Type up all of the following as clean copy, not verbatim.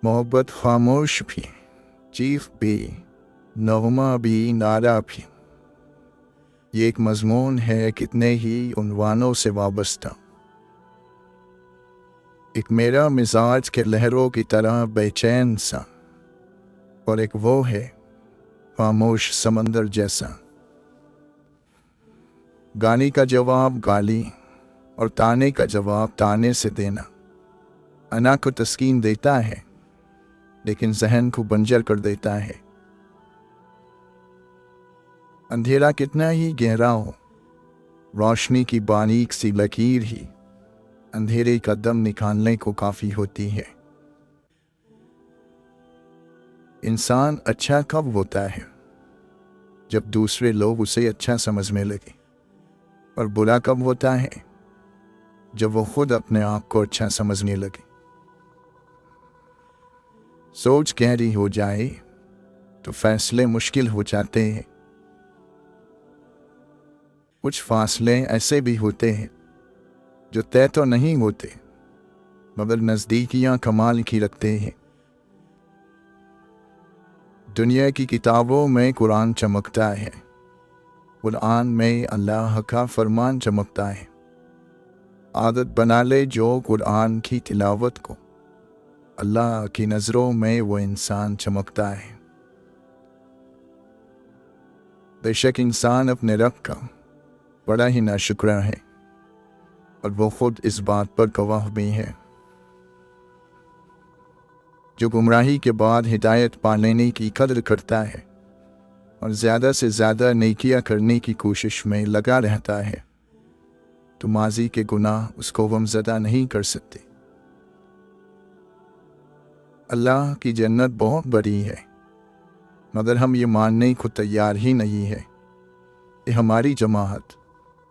मोहब्बत खामोश भी, चीख भी, नगमा भी, नारा भी। ये एक मजमून है कितने ही उन्वानों से वाबस्ता। एक मेरा मिजाज के लहरों की तरह बेचैन सा, और एक वो है खामोश समंदर जैसा। गाली का जवाब गाली और ताने का जवाब ताने से देना अना को तस्कीन देता है, लेकिन जहन को बंजर कर देता है। अंधेरा कितना ही गहरा हो, रोशनी की बारीक सी लकीर ही अंधेरे का दम निकालने को काफी होती है। इंसान अच्छा कब होता है? जब दूसरे लोग उसे अच्छा समझने लगे। और बुरा कब होता है? जब वो खुद अपने आप को अच्छा समझने लगे। सोच गहरी हो जाए तो फैसले मुश्किल हो जाते हैं। कुछ फासले ऐसे भी होते हैं जो तय तो नहीं होते, मगर नज़दीकियां कमाल की रखते हैं। दुनिया की किताबों में कुरान चमकता है, कुरान में अल्लाह का फरमान चमकता है। आदत बना ले जो कुरान की तिलावत को, अल्लाह की नज़रों में वो इंसान चमकता है। बेशक इंसान अपने रब का बड़ा ही नाशुक्र है, और वो खुद इस बात पर गवाह भी है। जो गुमराही के बाद हिदायत पा लेने की कदर करता है और ज़्यादा से ज़्यादा नेकियां करने की कोशिश में लगा रहता है, तो माजी के गुनाह उसको गमज़दा नहीं कर सकते। अल्लाह की जन्नत बहुत बड़ी है, मगर हम ये मानने को तैयार ही नहीं है कि हमारी जमात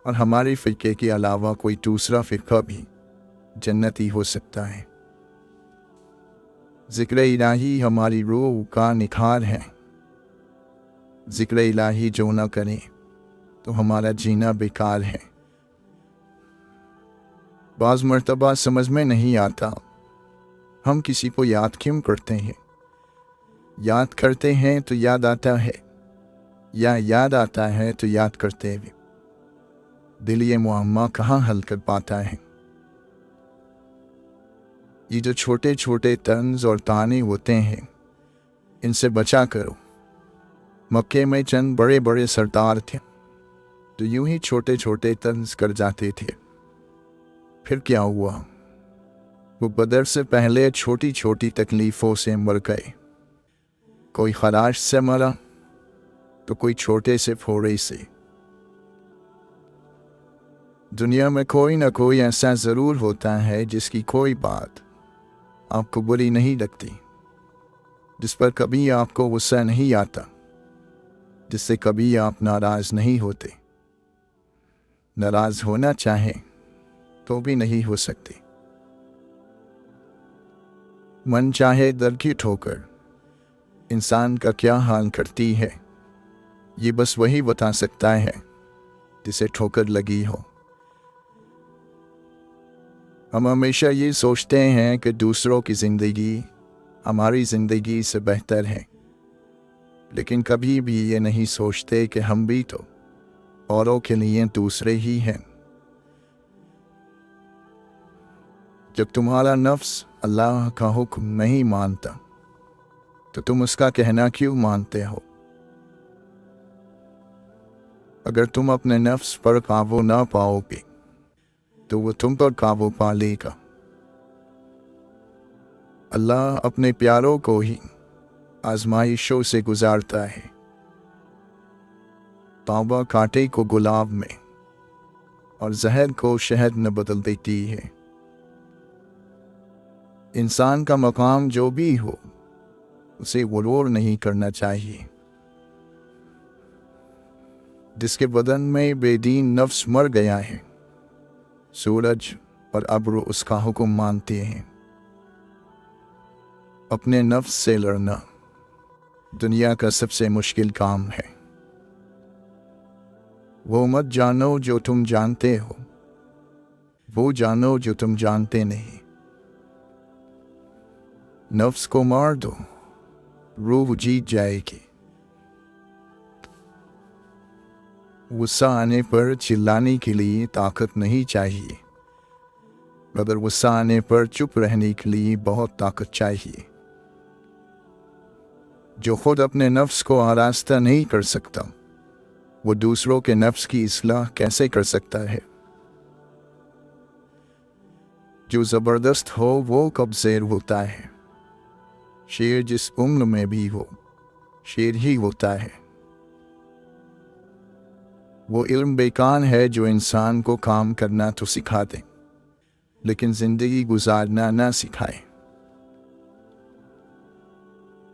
और हमारे फ़िरके के अलावा कोई दूसरा फ़िरका भी जन्नती हो सकता है। ज़िक्र इलाही हमारी रूह का निखार है। ज़िक्र इलाही जो न करें तो हमारा जीना बेकार है। बाज़ मर्तबा समझ में नहीं आता हम किसी को याद क्यों करते हैं। याद करते हैं तो याद आता है, या याद आता है तो याद करते हुए दिल ये मुअम्मा कहाँ हल कर पाता है। ये जो छोटे छोटे तंज और ताने होते हैं, इनसे बचा करो। मक्के में चंद बड़े बड़े सरदार थे तो यूं ही छोटे छोटे तंज कर जाते थे। फिर क्या हुआ? वो बदर से पहले छोटी छोटी तकलीफ़ों से मर गए। कोई खराश से मरा तो कोई छोटे से फोड़े से। दुनिया में कोई ना कोई ऐसा ज़रूर होता है जिसकी कोई बात आपको बुरी नहीं लगती, जिस पर कभी आपको गुस्सा नहीं आता, जिससे कभी आप नाराज़ नहीं होते। नाराज़ होना चाहे तो भी नहीं हो सकते। मन चाहे दर की ठोकर इंसान का क्या हाल करती है, ये बस वही बता सकता है जिसे ठोकर लगी हो। हम हमेशा ये सोचते हैं कि दूसरों की ज़िंदगी हमारी ज़िंदगी से बेहतर है, लेकिन कभी भी ये नहीं सोचते कि हम भी तो औरों के लिए दूसरे ही हैं। जब तुम्हारा नफ्स अल्लाह का हुक्म नहीं मानता तो तुम उसका कहना क्यों मानते हो? अगर तुम अपने नफ्स पर काबू ना पाओगे तो वो तुम पर काबू पा लेगा। अल्लाह अपने प्यारों को ही आजमाइशों से गुजारता है। तौबा कांटे को गुलाब में और जहर को शहद में बदल देती है। इंसान का मकाम जो भी हो, उसे गुरूर नहीं करना चाहिए। जिसके बदन में बेदीन नफ्स मर गया है, सूरज और अब्र उसका हुक्म मानते हैं। अपने नफ्स से लड़ना दुनिया का सबसे मुश्किल काम है। वो मत जानो जो तुम जानते हो, वो जानो जो तुम जानते नहीं। नफ्स को मार दो, रूह जीत जाएगी। गुस्सा आने पर चिल्लाने के लिए ताकत नहीं चाहिए, मगर गुस्सा आने पर चुप रहने के लिए बहुत ताकत चाहिए। जो खुद अपने नफ्स को आरास्ता नहीं कर सकता, वो दूसरों के नफ्स की इस्लाह कैसे कर सकता है। जो ज़बरदस्त हो वो कब शेर होता है। शेर जिस उम्र में भी हो, शेर ही होता है। वो इल्म बेकार है जो इंसान को काम करना तो सिखा दे, लेकिन जिंदगी गुजारना ना सिखाए।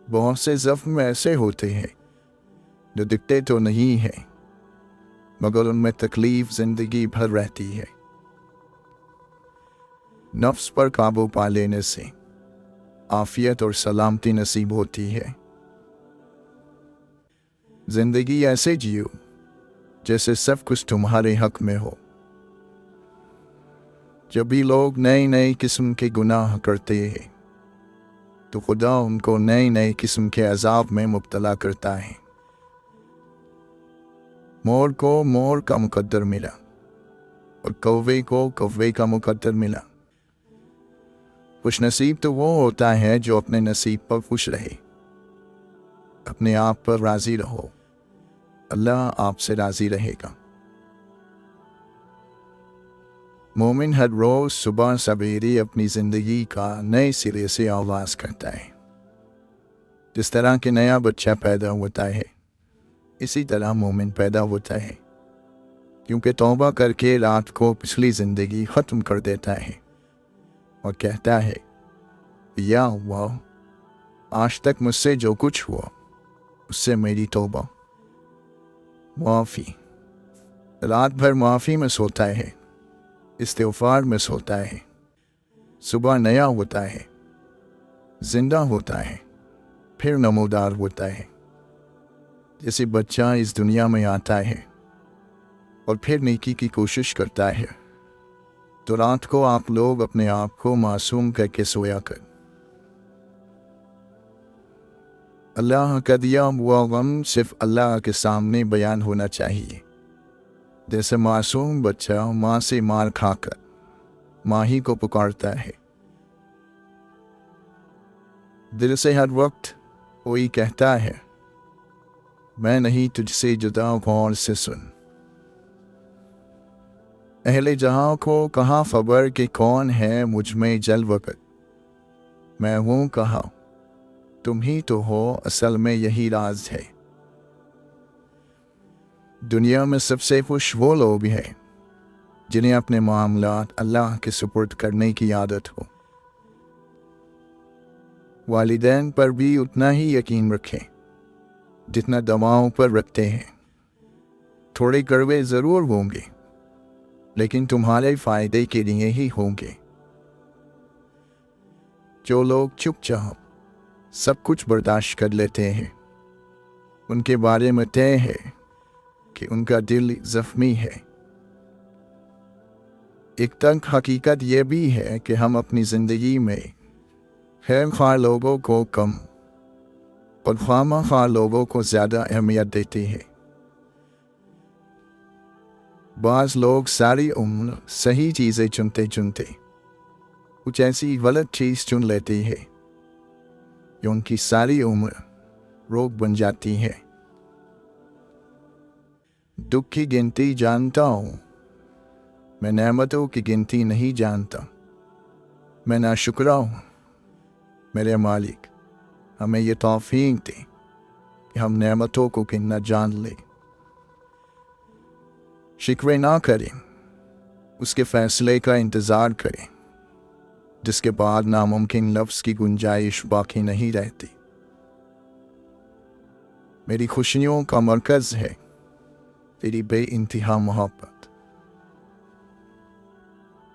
बहुत से ज़ख्म ऐसे होते हैं जो दिखते तो नहीं है, मगर उनमें तकलीफ जिंदगी भर रहती है। नफ्स पर काबू पा लेने से आफियत और सलामती नसीब होती है। जिंदगी ऐसे जियो जैसे सब कुछ तुम्हारे हक में हो। जब भी लोग नई नई किस्म के गुनाह करते हैं, तो खुदा उनको नई नई किस्म के अजाब में मुब्तला करता है। मोर को मोर का मुकद्दर मिला और कौवे को कौवे का मुकद्दर मिला। खुश नसीब तो वो होता है जो अपने नसीब पर खुश रहे। अपने आप पर राजी रहो, अल्लाह आपसे राजी रहेगा। मोमिन हर रोज सुबह सवेरे अपनी जिंदगी का नए सिरे से आगाज करता है। जिस तरह के नया बच्चा पैदा होता है, इसी तरह मोमिन पैदा होता है, क्योंकि तौबा करके रात को पिछली जिंदगी ख़त्म कर देता है और कहता है, या अल्लाह, आज तक मुझसे जो कुछ हुआ उससे मेरी तौबा, माफ़ी। रात भर माफ़ी में सोता है, इस्तिग़फ़ार में सोता है। सुबह नया होता है, जिंदा होता है, फिर नमूदार होता है। जैसे बच्चा इस दुनिया में आता है और फिर नेकी की कोशिश करता है, तो रात को आप लोग अपने आप को मासूम करके सोया कर। अल्लाह का दिया हुआ गम सिर्फ अल्लाह के सामने बयान होना चाहिए। जैसे मासूम बच्चा माँ से मार खाकर माँ ही को पुकारता है। दिल से हर वक्त कोई कहता है, मैं नहीं तुझसे जुदा, गौर से सुन। अहले जहां को कहाँ खबर कि कौन है मुझ में जल वक़्त, मैं हूँ कहाँ तुम ही तो हो, असल में यही राज है। दुनिया में सबसे खुश वो लोग हैं जिन्हें अपने मामलात अल्लाह के सुपुर्द करने की आदत हो। वालिदैन पर भी उतना ही यकीन रखें जितना दवाओं पर रखते हैं। थोड़े कड़वे ज़रूर होंगे, लेकिन तुम्हारे फ़ायदे के लिए ही होंगे। जो लोग चुपचाप सब कुछ बर्दाश्त कर लेते हैं, उनके बारे में तय है कि उनका दिल ज़ख्मी है। एक तंग हकीकत यह भी है कि हम अपनी ज़िंदगी में खैर ख्वाह लोगों को कम और ख्वाह लोगों को ज़्यादा अहमियत देते हैं। बाज़ लोग सारी उम्र सही चीज़ें चुनते चुनते कुछ ऐसी गलत चीज़ चुन लेते हैं जो उनकी सारी उम्र रोग बन जाती है। दुख की गिनती जानता हूँ, मैं नेमतों की गिनती नहीं जानता। मैं नाशुक्रा हूँ, मेरे मालिक हमें ये तौफीक दे कि हम नेमतों को गिनना जान लें। शिकवे ना करें, उसके फ़ैसले का इंतज़ार करें, जिसके बाद नामुमकिन लफ्ज़ की गुंजाइश बाकी नहीं रहती। मेरी खुशियों का मरकज़ है तेरी बेइंतहा मोहब्बत।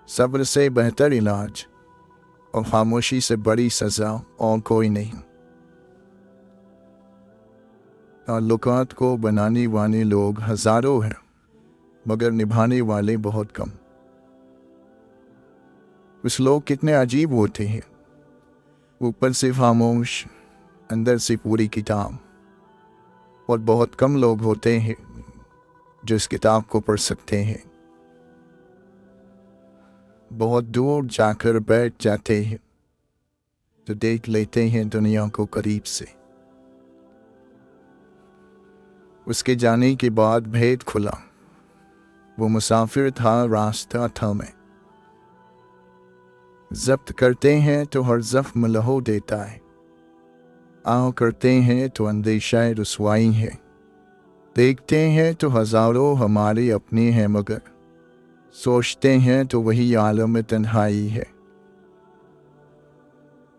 सब्र से बेहतर इलाज और खामोशी से बड़ी सज़ा और कोई नहीं। ताल्लुकात को बनाने वाले लोग हज़ारों हैं, मगर निभाने वाले बहुत कम। कुछ लोग कितने अजीब होते हैं, ऊपर से खामोश, अंदर से पूरी किताब। और बहुत कम लोग होते हैं जो इस किताब को पढ़ सकते हैं। बहुत दूर जाकर बैठ जाते हैं तो देख लेते हैं दुनिया को करीब से। उसके जाने के बाद भेद खुला, वो मुसाफिर था, रास्ता था मैं। जब्त करते हैं तो हर जख्म लहो देता है, आओ करते हैं तो अंदेशा रुसवाई है। देखते हैं तो हजारों हमारे अपने हैं, मगर सोचते हैं तो वही आलम तन्हाई है।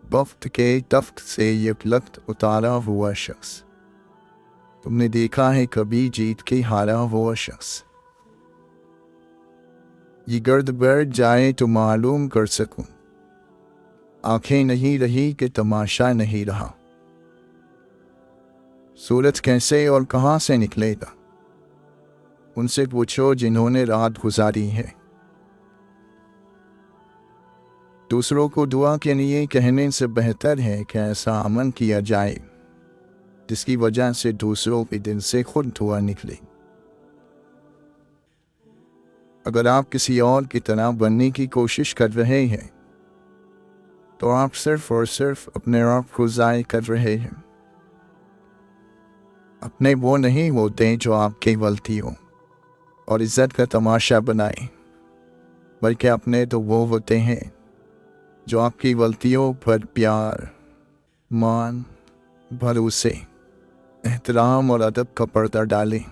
वक्त के तख्त से एक लख्त उतारा हुआ शख्स, तुमने देखा है कभी जीत के हारा हुआ शख्स? ये गर्द बैठ जाए तो मालूम कर सकूं, आंखें नहीं रही कि तमाशा नहीं रहा। सूरज कैसे और कहां से निकलेगा, उनसे पूछो जिन्होंने रात गुजारी है। दूसरों को दुआ के लिए कहने से बेहतर है कि ऐसा अमल किया जाए जिसकी वजह से दूसरों के दिल से खुद दुआ निकले। अगर आप किसी और की तरह बनने की कोशिश कर रहे हैं तो आप सिर्फ और सिर्फ अपने आप को ज़ाय कर रहे हैं। अपने वो नहीं होते जो आपकी गलतियों और इज्जत का तमाशा बनाए, बल्कि अपने तो वो होते हैं जो आपकी गलतियों पर प्यार, मान, भरोसे, एहतराम और अदब का पर्दा डालें।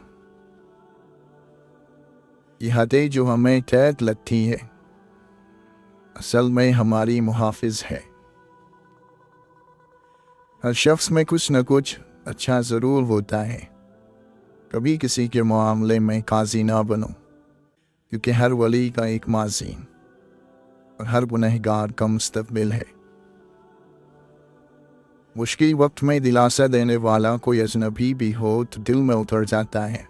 यह हदें जो हमें कैद लगती है, असल में हमारी मुहाफिज है। हर शख्स में कुछ न कुछ अच्छा ज़रूर होता है। कभी किसी के मामले में काजी ना बनो, क्योंकि हर वली का एक माजी और हर गुनहगार का मुस्तक़बिल है। मुश्किल वक्त में दिलासा देने वाला कोई अजनबी भी हो तो दिल में उतर जाता है,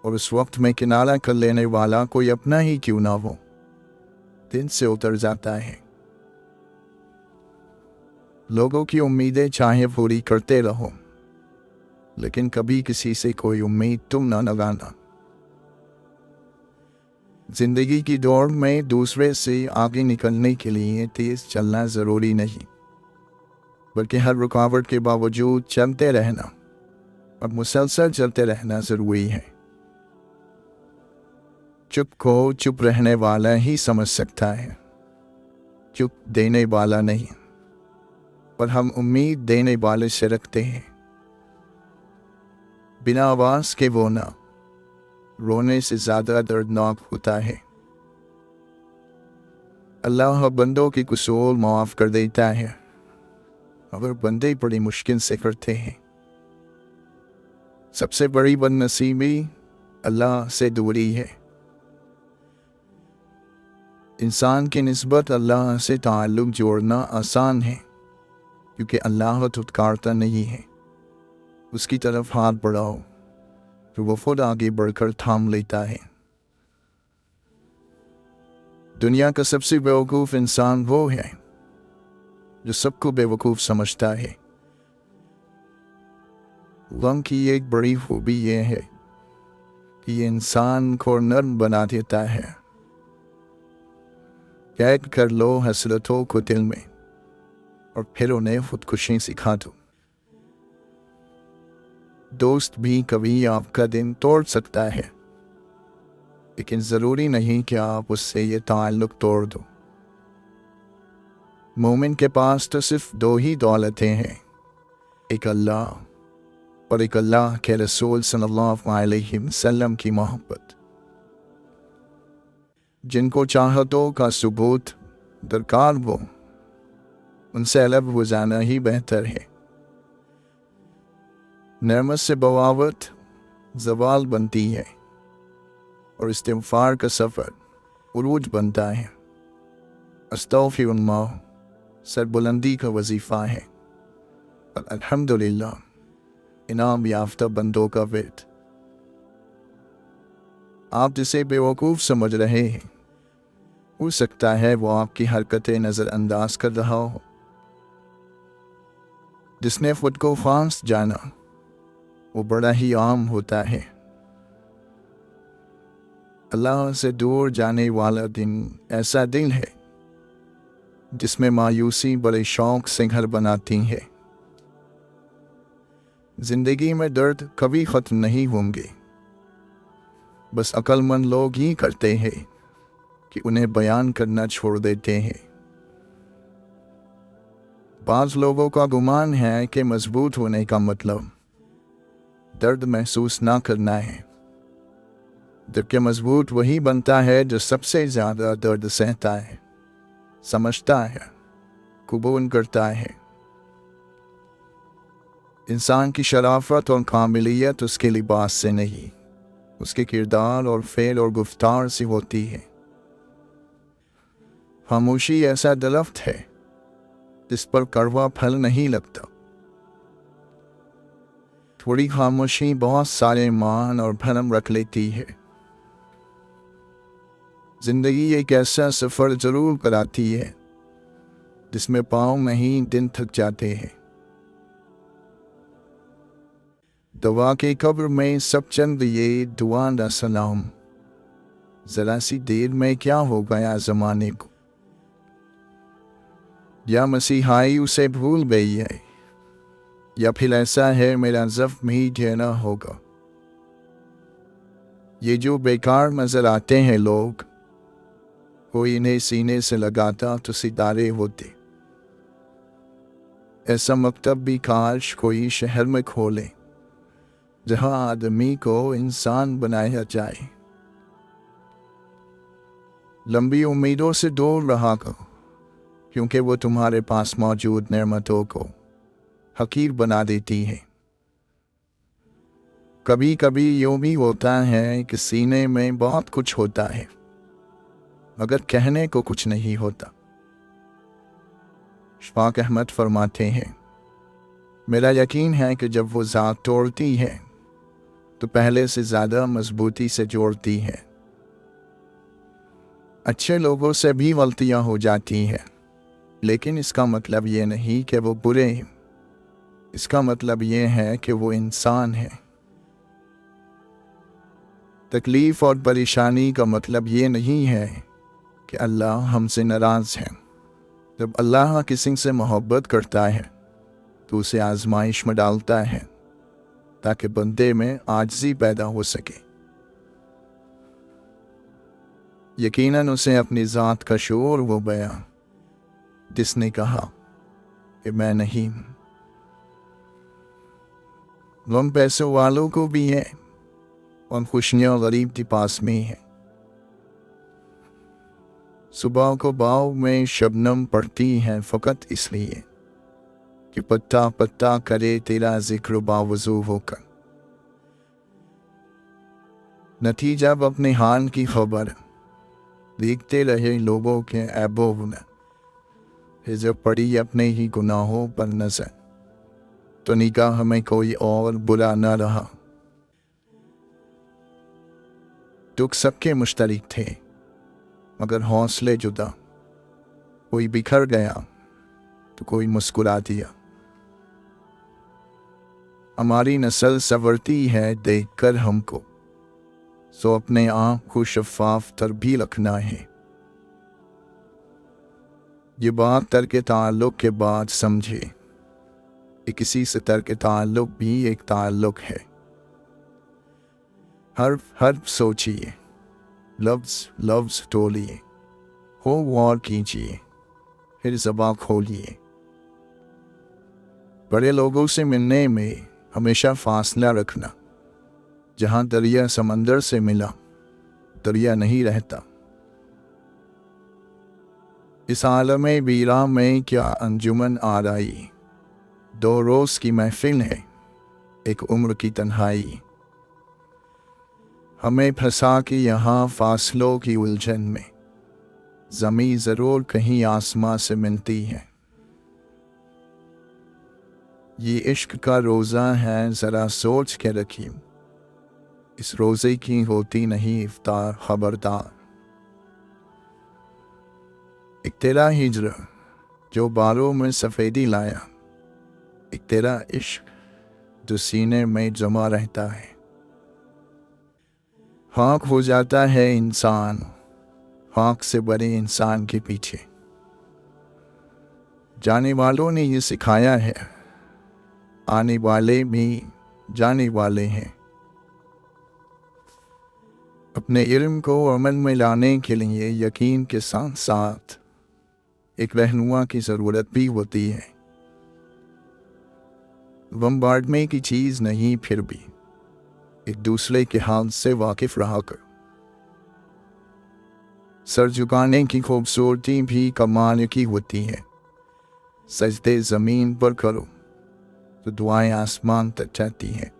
और उस वक्त में किनारा कर लेने वाला कोई अपना ही क्यों ना हो, दिल से उतर जाता है। लोगों की उम्मीदें चाहे पूरी करते रहो, लेकिन कभी किसी से कोई उम्मीद तुम ना लगाना। जिंदगी की दौड़ में दूसरे से आगे निकलने के लिए तेज चलना ज़रूरी नहीं, बल्कि हर रुकावट के बावजूद चलते रहना और मुसलसल चलते रहना ज़रूरी है। चुप को चुप रहने वाला ही समझ सकता है, चुप देने वाला नहीं। पर हम उम्मीद देने वाले से रखते हैं। बिना आवाज़ के रोना रोने से ज़्यादा दर्दनाक होता है। अल्लाह बंदों की कसूर माफ़ कर देता है, अगर बंदे बड़ी मुश्किल से करते हैं। सबसे बड़ी बदनसीबी अल्लाह से दूरी है। इंसान की निस्बत अल्लाह से ताल्लुक़ जोड़ना आसान है, क्योंकि अल्लाह धुतकारता नहीं है। उसकी तरफ हाथ बढ़ाओ तो वो खुद आगे बढ़कर थाम लेता है। दुनिया का सबसे बेवकूफ़ इंसान वो है जो सबको बेवकूफ़ समझता है। गम की एक बड़ी खूबी ये है कि ये इंसान को नर्म बना देता है। कैद कर लो हसरतों को दिल में और फिर उन्हें खुदकुशी सिखा दो। दोस्त भी कभी आपका दिन तोड़ सकता है, लेकिन ज़रूरी नहीं कि आप उससे ये ताल्लुक़ तोड़ दो। मोमिन के पास तो सिर्फ दो ही दौलतें हैं, एक अल्लाह और एक अल्लाह के रसूल सल्लल्लाहु अलैहि वसल्लम की मोहब्बत। जिनको चाहतों का सबूत दरकार हो, उनसे अलग हो जाना ही बेहतर है। नेमत से बगावत ज़वाल बनती है और इस्तिग़फ़ार का सफ़र उरूज बनता है। अस्तग़फ़िरुल्लाह सरबुलंदी का वजीफ़ा है और अल्हम्दुलिल्लाह इनाम याफ्ता बंदों का विर्द। आप जिसे बेवकूफ़ समझ रहे हैं, हो सकता है वो आपकी हरकतें नज़रअंदाज कर रहा हो, जिसने खुद को फांस जाना वो बड़ा ही आम होता है। अल्लाह से दूर जाने वाला दिन ऐसा दिन है जिसमें मायूसी बड़े शौक से घर बनाती है। जिंदगी में दर्द कभी खत्म नहीं होंगे, बस अक्लमंद लोग ही करते हैं कि उन्हें बयान करना छोड़ देते हैं। बाज़ लोगों का गुमान है कि मजबूत होने का मतलब दर्द महसूस ना करना है, जबकि मजबूत वही बनता है जो सबसे ज़्यादा दर्द सहता है, समझता है, कबूल करता है। इंसान की शराफत और कामिलियत उसके लिबास से नहीं, उसके किरदार और फ़ेल और गुफ्तार से होती है। खामोशी ऐसा दरख्त है जिस पर कड़वा फल नहीं लगता। थोड़ी खामोशी बहुत सारे मान और भरम रख लेती है। जिंदगी एक ऐसा सफ़र ज़रूर कराती है जिसमें पाँव में ही दिन थक जाते हैं। दवा के कब्र में सब चंद ये दुआ दा सलाम, ज़रा सी देर में क्या हो गया ज़माने को। या मसीहाई उसे भूल गई है, या फिर ऐसा है मेरा ज़ख्म ही झेलना होगा। ये जो बेकार नजर आते हैं लोग, कोई इन्हें सीने से लगाता तो सितारे होते। ऐसा मकतब भी काश कोई शहर में खोले जहां आदमी को इंसान बनाया जाए। लंबी उम्मीदों से दूर रहा करो, क्योंकि वो तुम्हारे पास मौजूद नेमतों को हकीर बना देती है। कभी कभी यूं भी होता है कि सीने में बहुत कुछ होता है मगर कहने को कुछ नहीं होता। शफाक अहमद फरमाते हैं, मेरा यकीन है कि जब वो ज़ात तोड़ती है तो पहले से ज़्यादा मजबूती से जोड़ती है। अच्छे लोगों से भी गलतियां हो जाती हैं, लेकिन इसका मतलब ये नहीं कि वो बुरे हैं। इसका मतलब ये है कि वो इंसान है। तकलीफ़ और परेशानी का मतलब ये नहीं है कि अल्लाह हमसे नाराज़ है। जब अल्लाह किसी से मोहब्बत करता है तो उसे आजमाइश में डालता है ताकि बंदे में आजिज़ी पैदा हो सके। यकीनन उसे अपनी ज़ात का शऊर वो बयां जिसने कहा कि मैं नहीं। गम पैसों वालों को भी है और खुशियाँ गरीब के पास में है। सुबह को बाव में शबनम पड़ती है फ़कत इसलिए कि पत्ता पत्ता करे तेरा जिक्र बावजू होकर। नतीजा अब अपने हाल की खबर देखते रहे लोगों के ऐबो गुनाह, फिर जब पड़ी अपने ही गुनाहों पर नजर तो निगाह में कोई और बुरा न रहा। दुख सबके मुश्तरिक थे मगर हौसले जुदा। कोई बिखर गया तो कोई मुस्कुरा दिया। हमारी नस्ल संवरती है देखकर हमको, सो अपने आँख को शफाफ तर भी रखना है। ये बात तर्क ताल्लुक़ के बाद समझे कि किसी से तर्क ताल्लुक़ भी एक ताल्लुक़ है। हर्फ सोचिए, लफ्ज़ तोलिए, हो गौर कीजिए, फिर ज़बान खोलिए। बड़े लोगों से मिलने में हमेशा फासला रखना। जहाँ दरिया समंदर से मिला, दरिया नहीं रहता। इस आलम वीरा में क्या अंजुमन आराई, 2 रोज़ की महफिल है, एक उम्र की तन्हाई। हमें फंसा के यहाँ फासलों की उलझन में, ज़मीं ज़रूर कहीं आसमां से मिलती है। ये इश्क का रोज़ा है, ज़रा सोच के रखिए, इस रोज़े की होती नहीं इफ्तार, खबरदार। एक तेरा हिज्र जो बालों में सफ़ेदी लाया, एक तेरा इश्क जो सीने में जमा रहता है। खाक हो जाता है इंसान खाक से बड़े इंसान के पीछे। जाने वालों ने ये सिखाया है, आने वाले भी जाने वाले हैं। अपने इल्म को अमल में लाने के लिए यकीन के साथ साथ एक रहनुमा की ज़रूरत भी होती है। बम्बार्डमेंट की चीज़ नहीं, फिर भी एक दूसरे के हाल से वाकिफ रहा कर। सर झुकाने की खूबसूरती भी कमाल की होती है। सजदे ज़मीन पर करो तो दुआएं आसमान तक जाती हैं।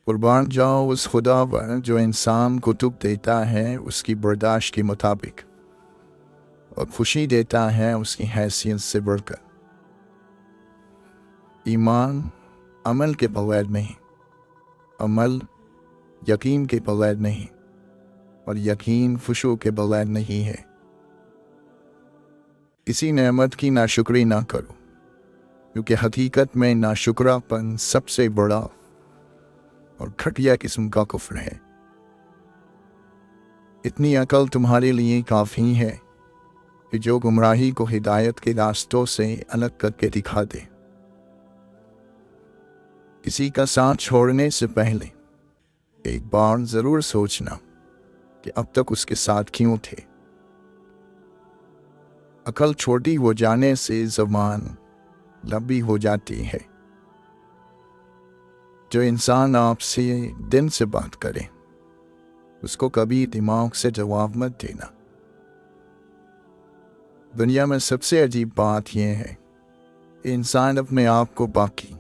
कुर्बान जाओ उस खुदा पर जो इंसान को दुख देता है उसकी बर्दाश्त के मुताबिक और खुशी देता है उसकी हैसियत से बढ़कर। ईमान अमल के बगैर नहीं, अमल यकीन के बगैर नहीं, और यकीन खुशू के बगैर नहीं है। किसी नेमत की नाशुक्री ना करो, क्योंकि हकीकत में नाशुक्रापन सबसे बड़ा और घटिया किस्म का कुफ्र है। इतनी अकल तुम्हारे लिए काफ़ी है कि जो गुमराही को हिदायत के रास्तों से अलग करके दिखा दे। किसी का साथ छोड़ने से पहले एक बार ज़रूर सोचना कि अब तक उसके साथ क्यों थे। अकल छोटी हो जाने से ज़बान लंबी हो जाती है। जो इंसान आपसे दिन से बात करे उसको कभी दिमाग से जवाब मत देना। दुनिया में सबसे अजीब बात यह है, इंसान अपने आप को बाकी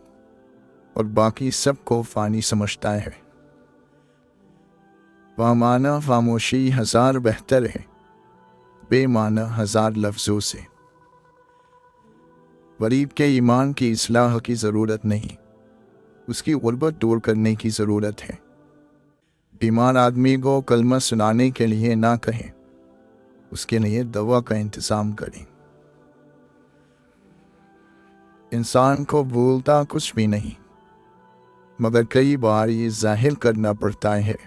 और बाकी सबको फ़ानी समझता है। बामाना खामोशी हज़ार बेहतर है बेमाना हज़ार लफ्ज़ों से। गरीब के ईमान की इस्लाह की ज़रूरत नहीं, उसकी गुर्बत दूर करने की ज़रूरत है। बीमार आदमी को कलमा सुनाने के लिए ना कहें, उसके लिए दवा का इंतज़ाम करें। इंसान को भूलता कुछ भी नहीं, मगर कई बार ये जाहिर करना पड़ता है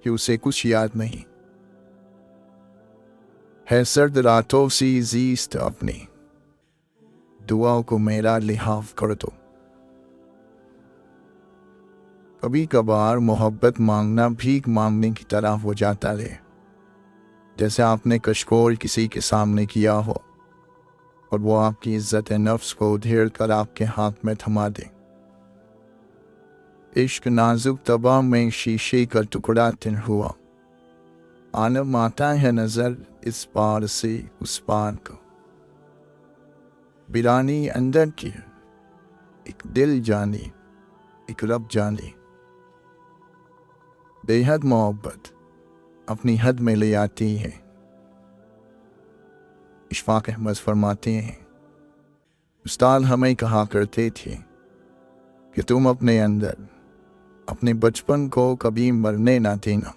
कि उसे कुछ याद नहीं है। सर्द रातों सी जीस्त अपनी दुआओं को मेरा लिहाफ कर दो। कभी कभार मोहब्बत मांगना भीख मांगने की तरह हो जाता है, जैसे आपने कशकोल किसी के सामने किया हो और वो आपकी इज्जत नफ्स को उधेड़ कर आपके हाथ में थमा दे। इश्क नाजुक तबा में शीशे का टुकड़ा तिन हुआ, आलम आता है नजर इस पार से उस पार को। बिरानी अंदर की एक दिल जानी एक रब जानी। बेहद मोहब्बत अपनी हद में ले आती है। इशफाक अहमद फरमाते हैं, उस्ताद हमें कहा करते थे कि तुम अपने अंदर अपने बचपन को कभी मरने ना देना,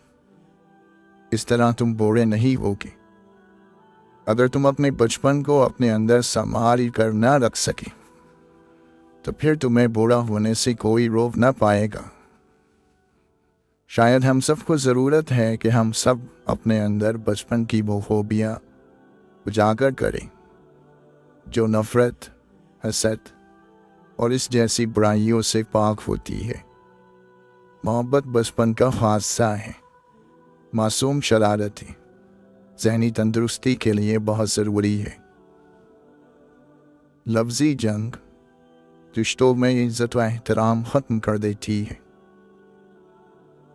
इस तरह तुम बूढ़े नहीं होगे। अगर तुम अपने बचपन को अपने अंदर संभाल कर ना रख सके तो फिर तुम्हें बूढ़ा होने से कोई रोक ना पाएगा। शायद हम सबको ज़रूरत है कि हम सब अपने अंदर बचपन की वो खूबियाँ उजागर करें जो नफ़रत, हसद और इस जैसी बुराइयों से पाक होती है। मोहब्बत बचपन का ख़ासा है। मासूम शरारतें ज़हनी तंदुरुस्ती के लिए बहुत ज़रूरी है। लफ्ज़ी जंग रिश्तों में इज़्ज़त व एहतराम ख़त्म कर देती है।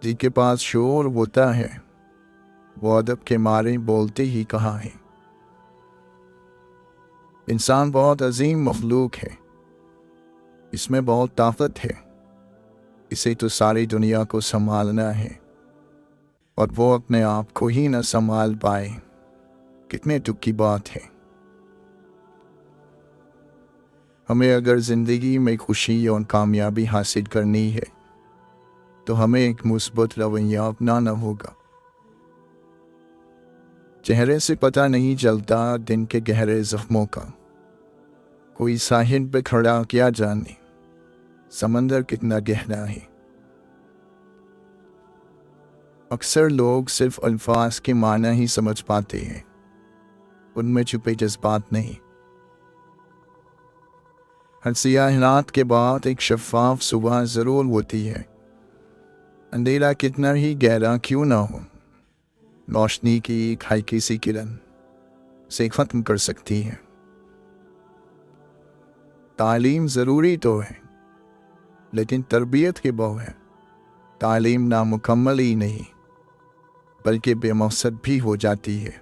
जिनके पास शोर होता है वो अदब के मारे बोलते ही कहा है। इंसान बहुत अजीम मखलूक है, इसमें बहुत ताकत है, इसे तो सारी दुनिया को संभालना है और वो अपने आप को ही न संभाल पाए, कितने दुख की बात है। हमें अगर ज़िंदगी में खुशी और कामयाबी हासिल करनी है तो हमें एक मुस्बत रवैया अपनाना होगा। चेहरे से पता नहीं चलता दिन के गहरे जख्मों का, कोई साहिल पे खड़ा क्या जाने समंदर कितना गहरा है। अक्सर लोग सिर्फ अल्फाज के माना ही समझ पाते हैं, उनमें छुपे जज्बात नहीं। हर सियाहनात के बाद एक शफाफ सुबह ज़रूर होती है। अंधेरा कितना ही गहरा क्यों ना हो, रोशनी की एक हल्की सी किरण से ख़त्म कर सकती है। तालीम ज़रूरी तो है, लेकिन तरबियत के बहु है। तालीम नामुकम्मल ही नहीं बल्कि बेमकसद भी हो जाती है।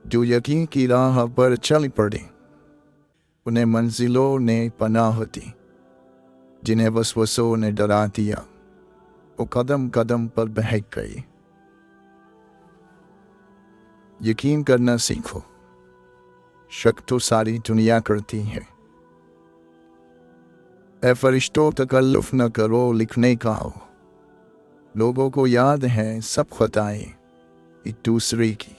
जो यकीन की राह पर चल पड़े उन्हें मंजिलों ने पनाह होती, जिन्हें वसवसों ने डरा दिया वो कदम कदम पर बहक गई। यकीन करना सीखो, शक तो सारी दुनिया करती है। ए फरिश्तों तकल्लुफ न करो लिखने का हो, लोगों को याद है सब खताएं एक दूसरे की।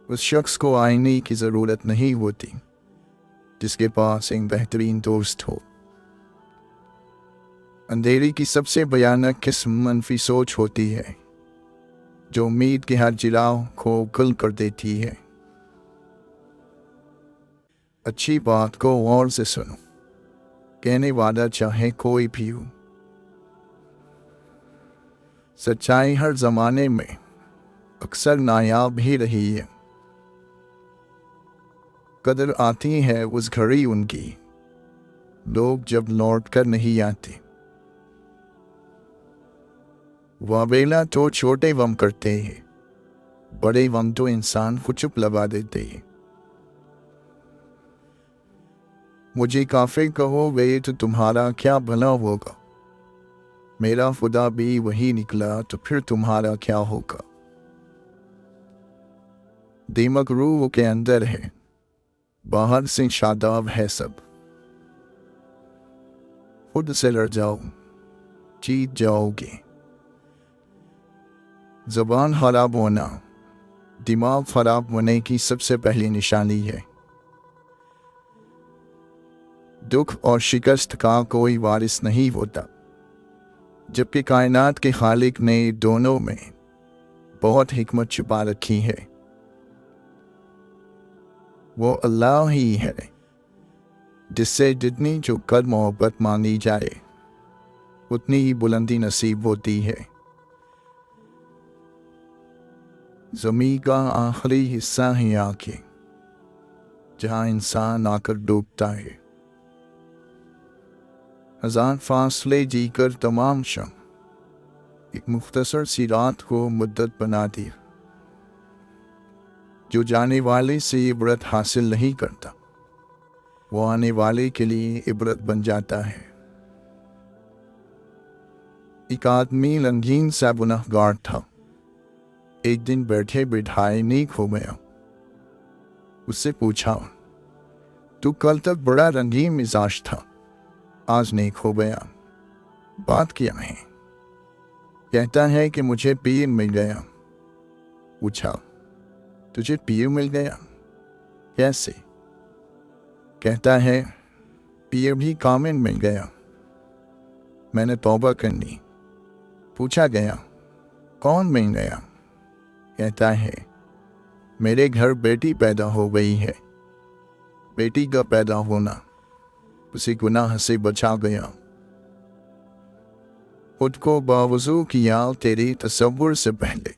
उस शख्स को आईने की ज़रूरत नहीं होती जिसके पास एक बेहतरीन दोस्त हो। अंधेरी की सबसे भयानक किस्म मनफी सोच होती है, जो उम्मीद के हर जिराव को गुल कर देती है। अच्छी बात को गौर से सुनो, कहने वाला चाहे कोई भी हो। सच्चाई हर जमाने में अक्सर नायाब ही रही है। कदर आती है उस घड़ी उनकी, लोग जब लौट कर नहीं आते। वाबेला तो छोटे वम करते हैं, बड़े वम तो इंसान को चुप लगा देते हैं। मुझे काफिर कहो वे तो तुम्हारा क्या भला होगा, मेरा खुदा भी वही निकला तो फिर तुम्हारा क्या होगा। दीमक रूह के अंदर है, बाहर से शादाब है सब। खुद से लड़ जाओ, जीत जाओगे। ज़बान खराब होना दिमाग खराब होने की सबसे पहली निशानी है। दुख और शिकस्त का कोई वारिस नहीं होता, जबकि कायनात के खालिक ने दोनों में बहुत हिकमत छुपा रखी है। वो अल्लाह ही है जिससे जितनी झुककर मोहब्बत मांगी जाए उतनी ही बुलंदी नसीब होती है। ज़मीन का आखिरी हिस्सा ही आंखें, जहाँ इंसान आकर डूबता है। हजार फासले जीकर तमाम शम एक मुख्तसर सी रात को मुद्दत बना दी। जो जाने वाले से इबरत हासिल नहीं करता वो आने वाले के लिए इबरत बन जाता है। एक आदमी रंगीन सा गुनहगार था। एक दिन बैठे बिठाए नीक हो गया। उससे पूछा, तू कल तक बड़ा रंगीन मिजाज था, आज नेक हो गया, बात क्या है? कहता है कि मुझे पीर मिल गया। पूछा, तुझे पीर मिल गया? कैसे? कहता है, पीर भी कामिल मिल गया। मैंने तौबा करनी। पूछा गया, कौन मिल गया? कहता है, मेरे घर बेटी पैदा हो गई है। बेटी का पैदा होना उसी गुनाह से बचा गया। खुद को बावजू किया तेरे तसव्वुर से पहले,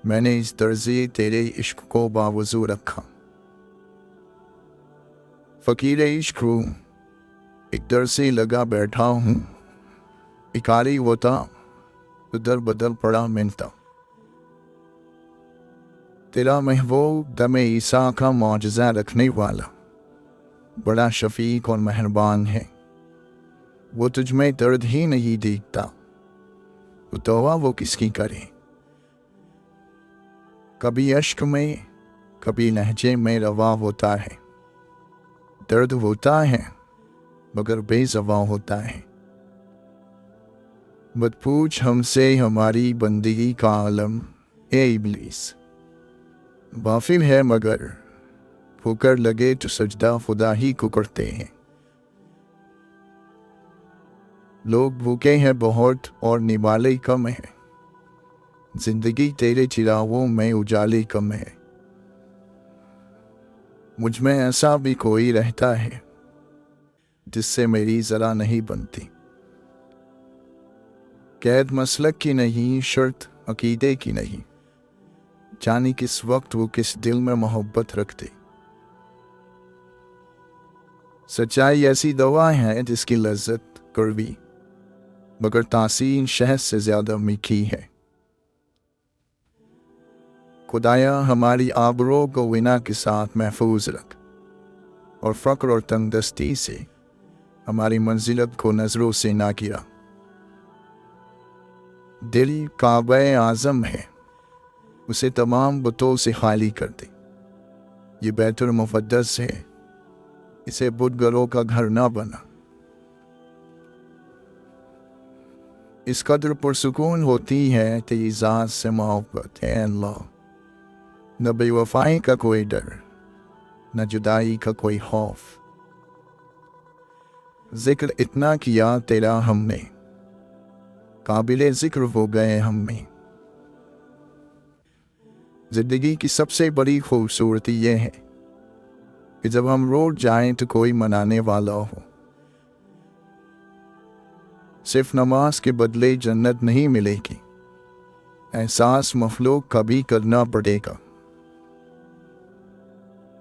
मैंने इस दर्जे तेरे इश्क को बावजू रखा। फकीर इश्क हूँ, एक दर से लगा बैठा हूँ। इकारी होता तो दर बदल पड़ा मिलता। तेरा महबूब दमे ईसा का मौजज़ा रखने वाला बड़ा शफीक और मेहरबान है। वो तुझ में दर्द ही नहीं देखता, तो तौबा वो किसकी करे। कभी अश्क में कभी लहजे में रवा होता है। दर्द होता है मगर बेज़वा होता है। मत पूछ हमसे हमारी बंदगी का आलम, ए इब्लीस। बाफिल है मगर भूकर लगे तो सजदा खुदा ही को करते हैं। लोग भूखे हैं बहुत और निवाले कम है, जिंदगी तेरे चिरागों में उजाले कम है। मुझ में ऐसा भी कोई रहता है जिससे मेरी जरा नहीं बनती। कैद मसलक की नहीं, शर्त अकीदे की नहीं, जानी किस वक्त वो किस दिल में मोहब्बत रखते। सच्चाई ऐसी दवा है जिसकी लज्जत कड़वी मगर तासीर शहद से ज्यादा मीठी है। खुदाया हमारी आबरों को विना के साथ महफूज रख और फ़क्र और तंगदस्ती से हमारी मंजिलत को नज़रों से ना गिरा। दिल काबे आज़म है, उसे तमाम बुतों से खाली कर दे। ये बैतुल मुक़द्दस है, इसे बुतगरों का घर ना बना। इस कदर पुरसुकून होती है तेरी ज़ात से मोहब्बत है अल्लाह। न बेवफाई का कोई डर, न जुदाई का कोई खौफ। जिक्र इतना किया तेरा हमने, काबिले जिक्र हो गए हम में। जिंदगी की सबसे बड़ी खूबसूरती यह है कि जब हम रोड जाएं तो कोई मनाने वाला हो। सिर्फ नमाज के बदले जन्नत नहीं मिलेगी, एहसास मखलूक का भी करना पड़ेगा।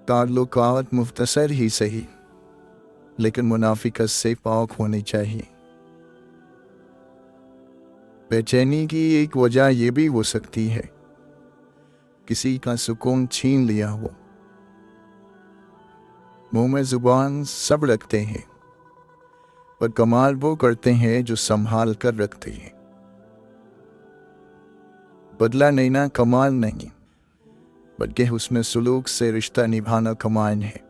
ताल्लुकात मुख्तसर ही सही लेकिन मुनाफिकत से पाक होनी चाहिए। बेचैनी की एक वजह यह भी हो सकती है किसी का सुकून छीन लिया हो। मुंह में जुबान सब रखते हैं पर कमाल वो करते हैं जो संभाल कर रखते हैं। बदला लेना कमाल नहीं बल्कि हुस्न सुलूक से रिश्ता निभाना कमाल है।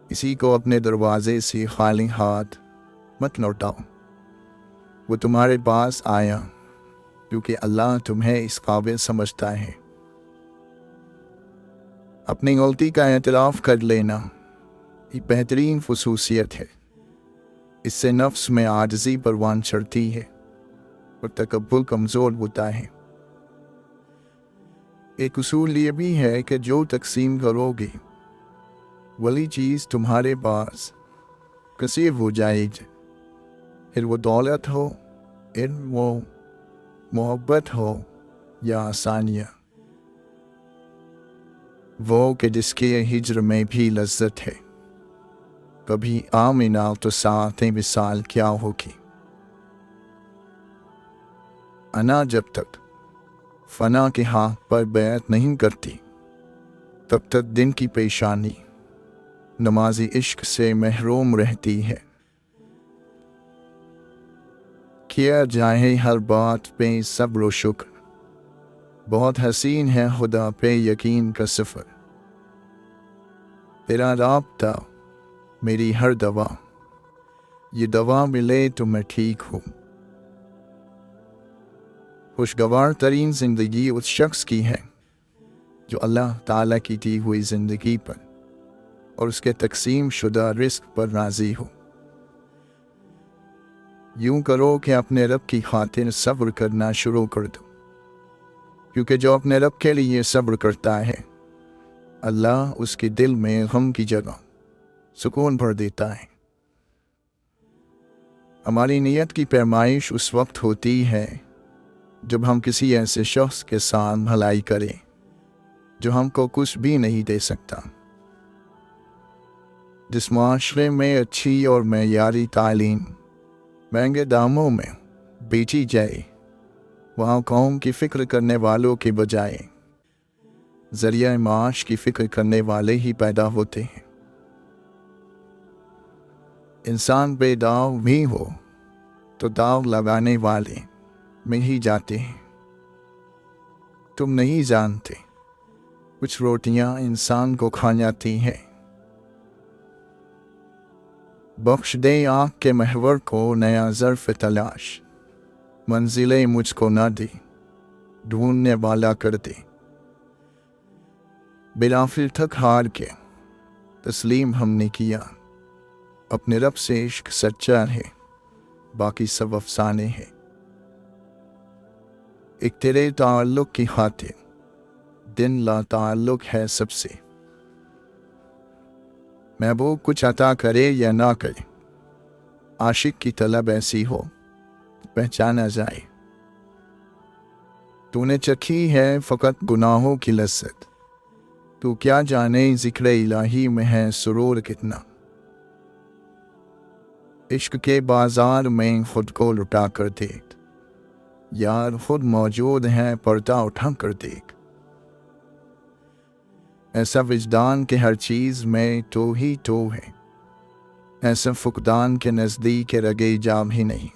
किसी को अपने दरवाजे से खाली हाथ मत लौटाओ। वो तुम्हारे पास आया क्योंकि अल्लाह तुम्हें इस काबिल समझता है। अपनी गलती का एतराफ़ कर लेना एक बेहतरीन खुसूसियत है। इससे नफ्स में आजिज़ी परवान चढ़ती है और तकब्बुर कमज़ोर होता है। एक उसूल ये भी है कि जो तकसीम करोगे वही चीज़ तुम्हारे पास कसीर हो जाएगी। फिर वो दौलत हो, इल्म हो, मोहब्बत हो या आसानियाँ। वो कि जिसके हिज्र में भी लज्जत है, कभी आमिना तो साथ मिसाल क्या होगी। अना जब तक फना के हाथ पर बैत नहीं करती तब तक दिन की पेशानी नमाजी इश्क से महरूम रहती है। किया जाए हर बात पे सब्र व शुक्र, बहुत हसीन है खुदा पे यकीन का सफ़र। तेरा राब्ता मेरी हर दवा, ये दवा मिले तो मैं ठीक हूँ। खुशगवार तरीन ज़िंदगी उस शख्स की है जो अल्लाह ताला की दी हुई ज़िंदगी पर और उसके तकसीम शुदा रिस्क पर राज़ी हो। यूं करो कि अपने रब की खातिर सब्र करना शुरू कर दो, क्योंकि जो अपने रब के लिए सब्र करता है अल्लाह उसके दिल में गम की जगह सुकून भर देता है। हमारी नीयत की पैमाइश उस वक्त होती है जब हम किसी ऐसे शख्स के साथ भलाई करें जो हमको कुछ भी नहीं दे सकता। जिस माशरे में अच्छी और मेयारी तालीम महंगे दामों में बेची जाए, वहाँ कौम की फ़िक्र करने वालों के बजाय ज़रिया माश की फ़िक्र करने वाले ही पैदा होते हैं। इंसान बेदाव भी हो तो दाव लगाने वाले में ही जाते हैं। तुम नहीं जानते कुछ रोटियां इंसान को खा जाती हैं। बख्श दे आँख के महवर को नया ज़र्फ़ तलाश, मंजिलें मुझको ना दे ढूंढने वाला कर दे बिना फिर थक हार के तस्लीम हमने किया, अपने रब से इश्क सच्चा है, बाकी सब अफसाने हैं। एक तेरे ताल्लुक की खातिर दिन ला ताल्लुक है सबसे। महबूब कुछ अता करे या ना करे, आशिक की तलब ऐसी हो पहचाना जाए। तूने चखी है फ़कत गुनाहों की लज्जत, तू क्या जाने ज़िक्र इलाही में है सुरूर कितना। इश्क के बाजार में खुद को लुटा कर देख, यार खुद मौजूद है पर्दा उठा कर देख। ऐसा विजदान के हर चीज़ में तो ही तो है, ऐसा फुकदान के नज़दीक रगे जाम ही नहीं।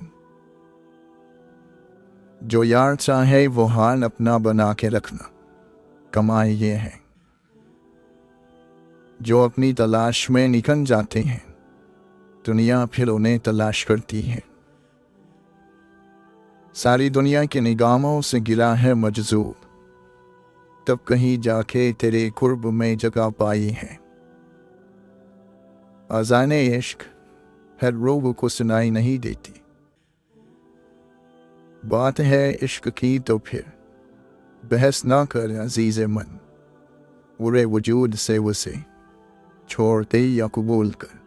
जो यार चाहे वो हाल अपना बना के रखना, कमाई ये है। जो अपनी तलाश में निकल जाते हैं, दुनिया फिर उन्हें तलाश करती है। सारी दुनिया की निगाहों से गिरा है मजजूब, तब कहीं जाके तेरे कुर्ब में जगह पाई है। अज़ाने इश्क हर रूह को सुनाई नहीं देती, बात है इश्क की तो फिर बहस ना कर अजीज़ मन, पूरे वजूद से उसे छोड़ दे या कबूल कर।